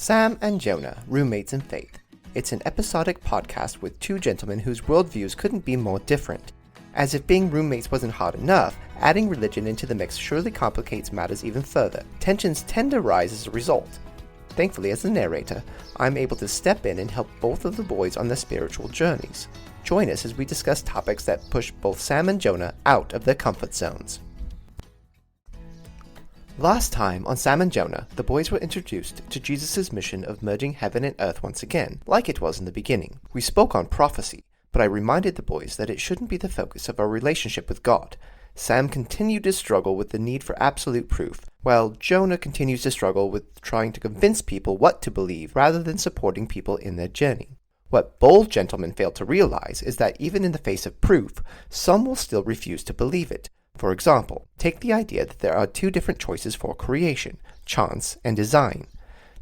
Sam and Jonah, roommates in faith. It's an episodic podcast with two gentlemen whose worldviews couldn't be more different. As if being roommates wasn't hard enough, adding religion into the mix surely complicates matters even further. Tensions tend to rise as a result. Thankfully, as the narrator, I'm able to step in and help both of the boys on their spiritual journeys. Join us as we discuss topics that push both Sam and Jonah out of their comfort zones. Last time on Sam and Jonah, the boys were introduced to Jesus' mission of merging heaven and earth once again, like it was in the beginning. We spoke on prophecy, but I reminded the boys that it shouldn't be the focus of our relationship with God. Sam continued to struggle with the need for absolute proof, while Jonah continues to struggle with trying to convince people what to believe rather than supporting people in their journey. What both gentlemen failed to realize is that even in the face of proof, some will still refuse to believe it. For example, take the idea that there are two different choices for creation, chance and design.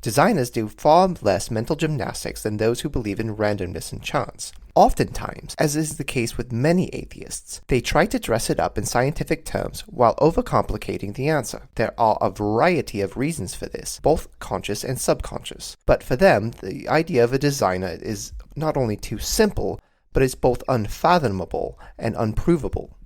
Designers do far less mental gymnastics than those who believe in randomness and chance. Oftentimes, as is the case with many atheists, they try to dress it up in scientific terms while overcomplicating the answer. There are a variety of reasons for this, both conscious and subconscious. But for them, the idea of a designer is not only too simple, but is both unfathomable and unprovable.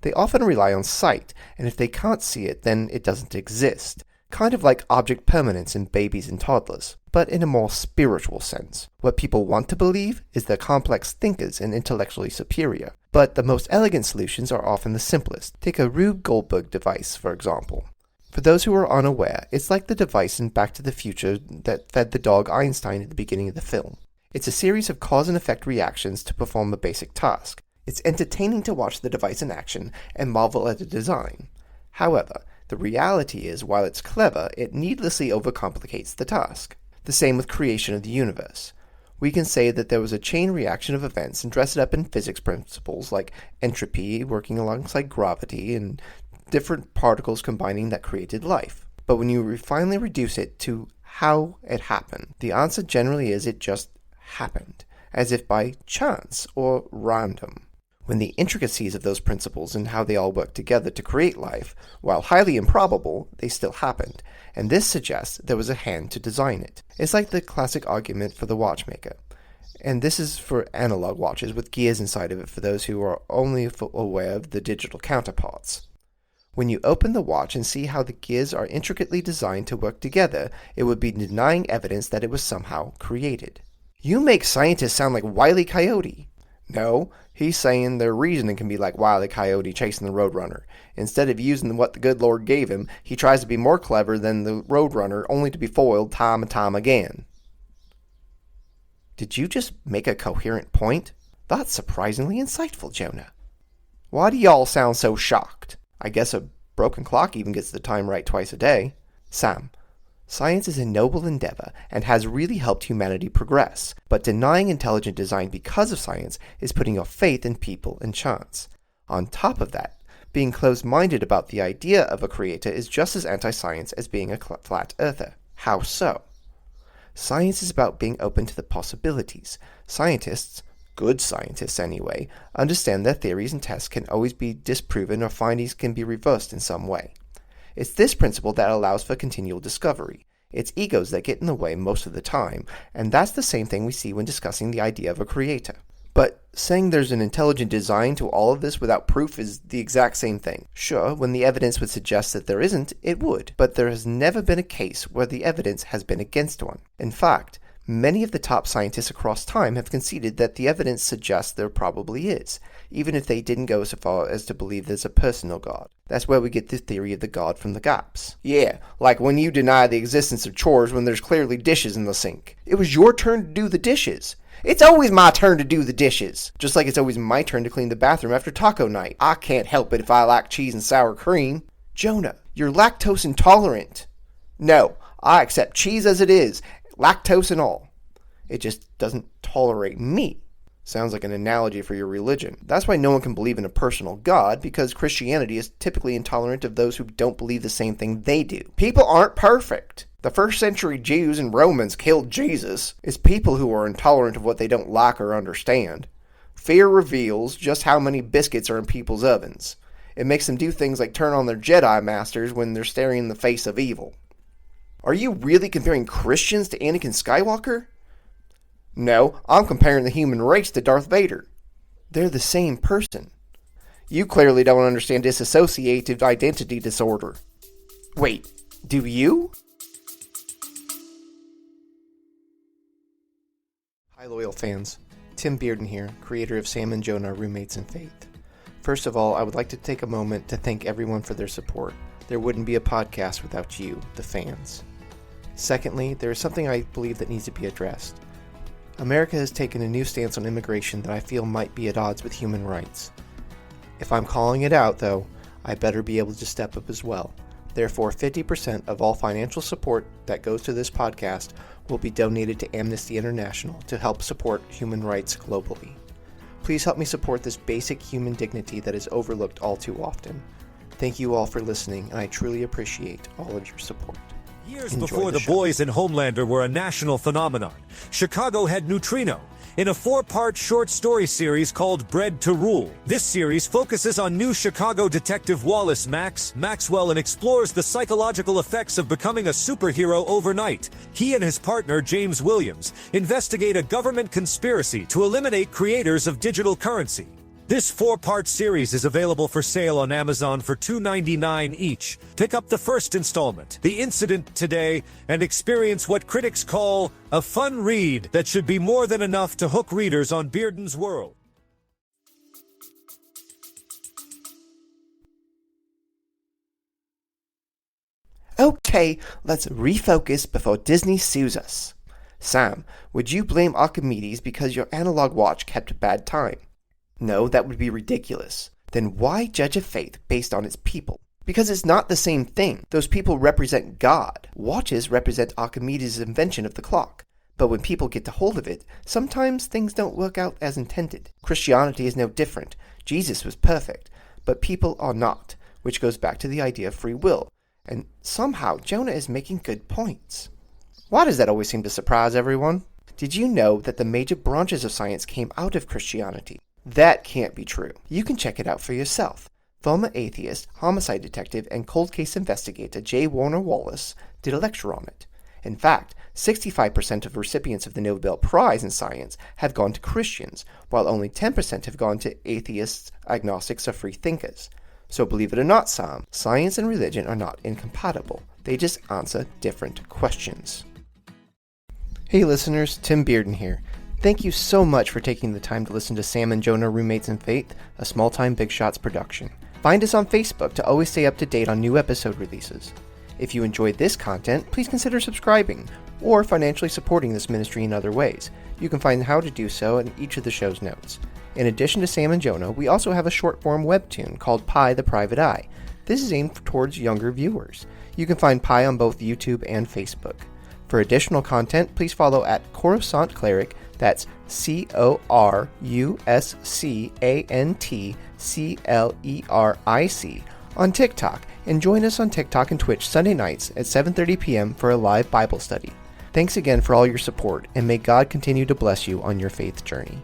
They often rely on sight, and if they can't see it, then it doesn't exist. Kind of like object permanence in babies and toddlers, but in a more spiritual sense. What people want to believe is they're complex thinkers and intellectually superior, but the most elegant solutions are often the simplest. Take a Rube Goldberg device, for example. For those who are unaware, it's like the device in Back to the Future that fed the dog Einstein at the beginning of the film. It's a series of cause and effect reactions to perform a basic task. It's entertaining to watch the device in action and marvel at the design. However, the reality is, while it's clever, it needlessly overcomplicates the task. The same with creation of the universe. We can say that there was a chain reaction of events and dress it up in physics principles like entropy working alongside gravity and different particles combining that created life. But when you finally reduce it to how it happened, the answer generally is it just happened, as if by chance or random. When the intricacies of those principles and how they all work together to create life, while highly improbable, they still happened, and this suggests there was a hand to design it. It's like the classic argument for the watchmaker, and this is for analog watches with gears inside of it for those who are only aware of the digital counterparts. When you open the watch and see how the gears are intricately designed to work together, it would be denying evidence that it was somehow created. You make scientists sound like Wile E. Coyote. No, he's saying their reasoning can be like Wile E. Coyote chasing the Roadrunner. Instead of using what the good Lord gave him, he tries to be more clever than the Roadrunner, only to be foiled time and time again. Did you just make a coherent point? That's surprisingly insightful, Jonah. Why do y'all sound so shocked? I guess a broken clock even gets the time right twice a day. Sam, science is a noble endeavor and has really helped humanity progress, but denying intelligent design because of science is putting your faith in people and chance. On top of that, being closed-minded about the idea of a creator is just as anti-science as being a flat earther. How so? Science is about being open to the possibilities. Scientists, good scientists anyway, understand their theories and tests can always be disproven or findings can be reversed in some way. It's this principle that allows for continual discovery. It's egos that get in the way most of the time, and that's the same thing we see when discussing the idea of a creator. But saying there's an intelligent design to all of this without proof is the exact same thing. Sure, when the evidence would suggest that there isn't, it would, but there has never been a case where the evidence has been against one. In fact, many of the top scientists across time have conceded that the evidence suggests there probably is, even if they didn't go so far as to believe there's a personal God. That's where we get the theory of the God from the gaps. Yeah, like when you deny the existence of chores when there's clearly dishes in the sink. It was your turn to do the dishes. It's always my turn to do the dishes. Just like it's always my turn to clean the bathroom after taco night. I can't help it if I like cheese and sour cream. Jonah, you're lactose intolerant. No, I accept cheese as it is. Lactose and all. It just doesn't tolerate me. Sounds like an analogy for your religion. That's why no one can believe in a personal God, because Christianity is typically intolerant of those who don't believe the same thing they do. People aren't perfect. The first century Jews and Romans killed Jesus. It's people who are intolerant of what they don't like or understand. Fear reveals just how many biscuits are in people's ovens. It makes them do things like turn on their Jedi masters when they're staring in the face of evil. Are you really comparing Christians to Anakin Skywalker? No, I'm comparing the human race to Darth Vader. They're the same person. You clearly don't understand dissociative identity disorder. Wait, do you? Hi loyal fans, Tim Bearden here, creator of Sam and Jonah, Roommates in Faith. First of all, I would like to take a moment to thank everyone for their support. There wouldn't be a podcast without you, the fans. Secondly, there is something I believe that needs to be addressed. America has taken a new stance on immigration that I feel might be at odds with human rights. If I'm calling it out, though, I better be able to step up as well. Therefore, 50% of all financial support that goes to this podcast will be donated to Amnesty International to help support human rights globally. Please help me support this basic human dignity that is overlooked all too often. Thank you all for listening, and I truly appreciate all of your support. Years before The Boys and Homelander were a national phenomenon, Chicago had Neutrino in a 4-part short story series called Bred to Rule. This series focuses on new Chicago detective Wallace Maxwell and explores the psychological effects of becoming a superhero overnight. He and his partner, James Williams, investigate a government conspiracy to eliminate creators of digital currency. This 4-part series is available for sale on Amazon for $2.99 each. Pick up the first installment, The Incident, today, and experience what critics call a fun read that should be more than enough to hook readers on Bearden's world. Okay, let's refocus before Disney sues us. Sam, would you blame Archimedes because your analog watch kept bad time? No, that would be ridiculous. Then why judge a faith based on its people? Because it's not the same thing. Those people represent God. Watches represent Archimedes' invention of the clock. But when people get a hold of it, sometimes things don't work out as intended. Christianity is no different. Jesus was perfect, but people are not, which goes back to the idea of free will. And somehow Jonah is making good points. Why does that always seem to surprise everyone? Did you know that the major branches of science came out of Christianity? That can't be true. You can check it out for yourself. Former atheist, homicide detective, and cold case investigator J. Warner Wallace did a lecture on it. In fact, 65% of recipients of the Nobel Prize in Science have gone to Christians, while only 10% have gone to atheists, agnostics, or free thinkers. So believe it or not, Sam, science and religion are not incompatible. They just answer different questions. Hey listeners, Tim Bearden here. Thank you so much for taking the time to listen to Sam and Jonah, Roommates in Faith, a small-time Big Shots production. Find us on Facebook to always stay up to date on new episode releases. If you enjoyed this content, please consider subscribing or financially supporting this ministry in other ways. You can find how to do so in each of the show's notes. In addition to Sam and Jonah, we also have a short-form webtoon called Pi the Private Eye. This is aimed towards younger viewers. You can find Pi on both YouTube and Facebook. For additional content, please follow at Coruscant Cleric, that's CORUSCANTCLERIC, on TikTok, and join us on TikTok and Twitch Sunday nights at 7:30 p.m. for a live Bible study. Thanks again for all your support, and may God continue to bless you on your faith journey.